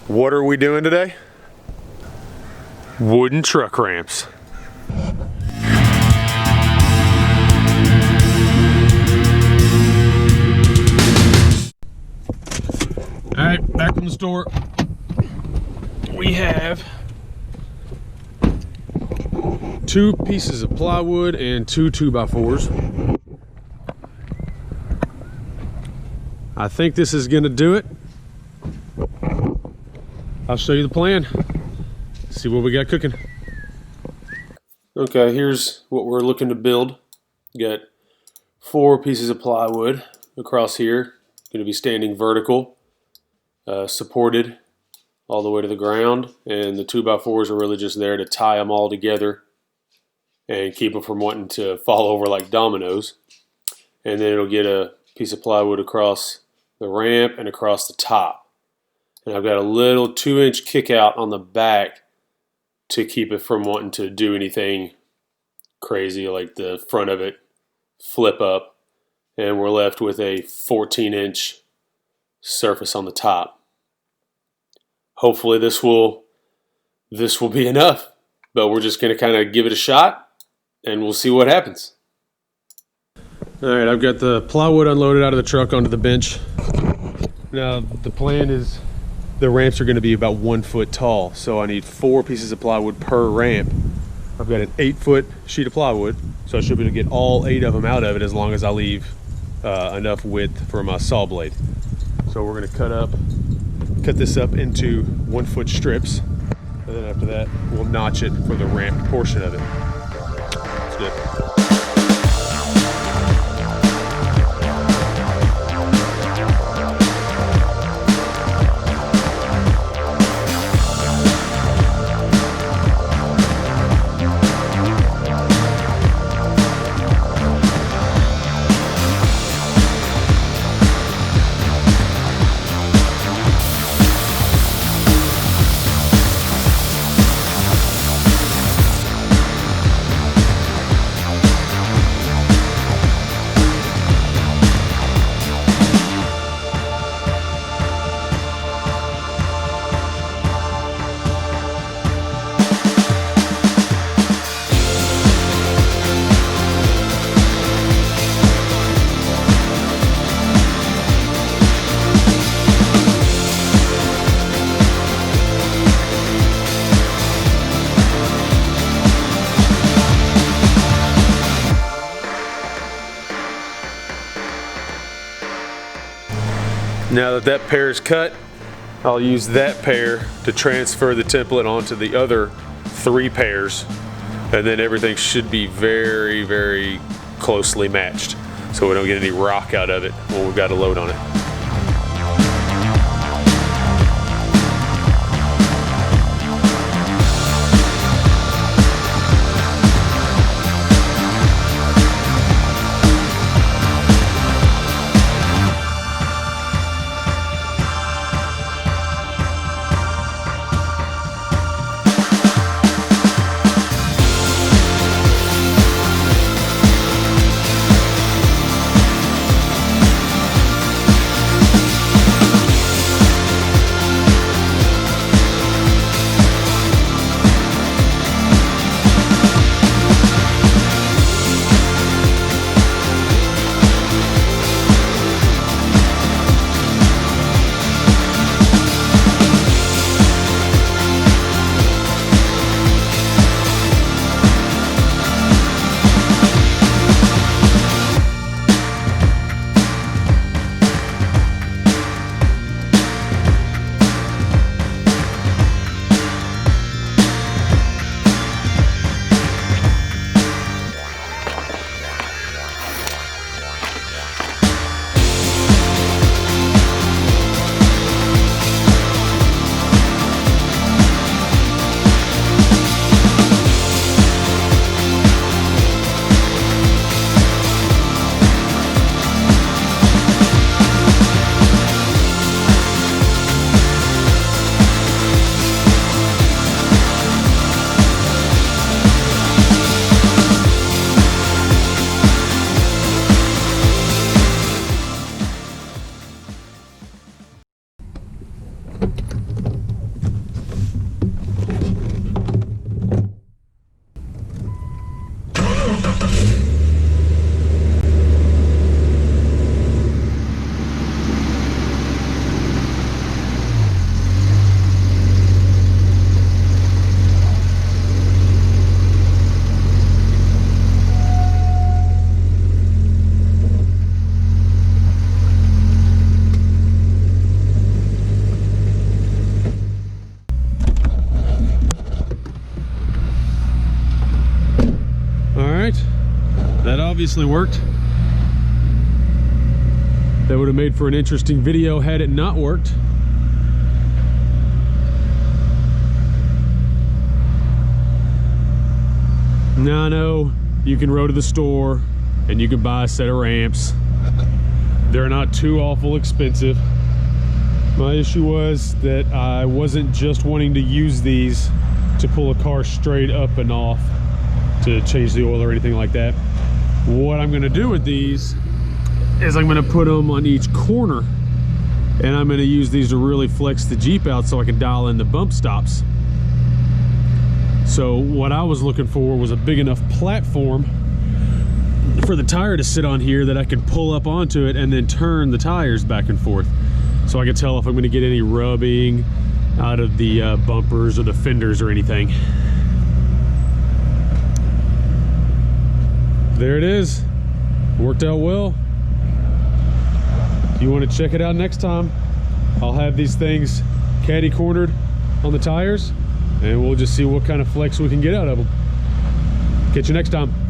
What are we doing today? Wooden truck ramps. All right, back from the store. We have 2 pieces of plywood and 2 2x4s. I think this is gonna do it. I'll show you the plan. See what we got cooking. Okay, here's what we're looking to build. We got 4 pieces of plywood across here. Going to be standing vertical, supported all the way to the ground, and the 2x4s are really just there to tie them all together and keep them from wanting to fall over like dominoes. And then it'll get a piece of plywood across the ramp and across the top. And I've got a little 2-inch kick out on the back to keep it from wanting to do anything crazy, like the front of it flip up, and we're left with a 14-inch surface on the top. Hopefully this will be enough, but we're just going to kind of give it a shot and we'll see what happens. All right, I've got the plywood unloaded out of the truck onto the bench. Now the plan is the ramps are going to be about 1 foot tall, so I need 4 pieces of plywood per ramp. I've got an 8-foot sheet of plywood, so I should be able to get all 8 of them out of it as long as I leave enough width for my saw blade. So we're going to cut this up into 1-foot strips, and then after that we'll notch it for the ramp portion of it. That's good. Now that pair is cut, I'll use that pair to transfer the template onto the other 3 pairs, and then everything should be very, very closely matched so we don't get any rock out of it when we've got a load on it. obviously worked. That would have made for an interesting video had it not worked. Now I know you can row to the store and you can buy a set of ramps. They're not too awful expensive. My issue was that I wasn't just wanting to use these to pull a car straight up and off to change the oil or anything like that. What I'm gonna do with these is I'm gonna put them on each corner, and I'm gonna use these to really flex the Jeep out so I can dial in the bump stops. So what I was looking for was a big enough platform for the tire to sit on here that I could pull up onto it and then turn the tires back and forth. So I can tell if I'm gonna get any rubbing out of the bumpers or the fenders or anything. There it is. Worked out well. If you want to check it out next time, I'll have these things caddy cornered on the tires and we'll just see what kind of flex we can get out of them. Catch you next time.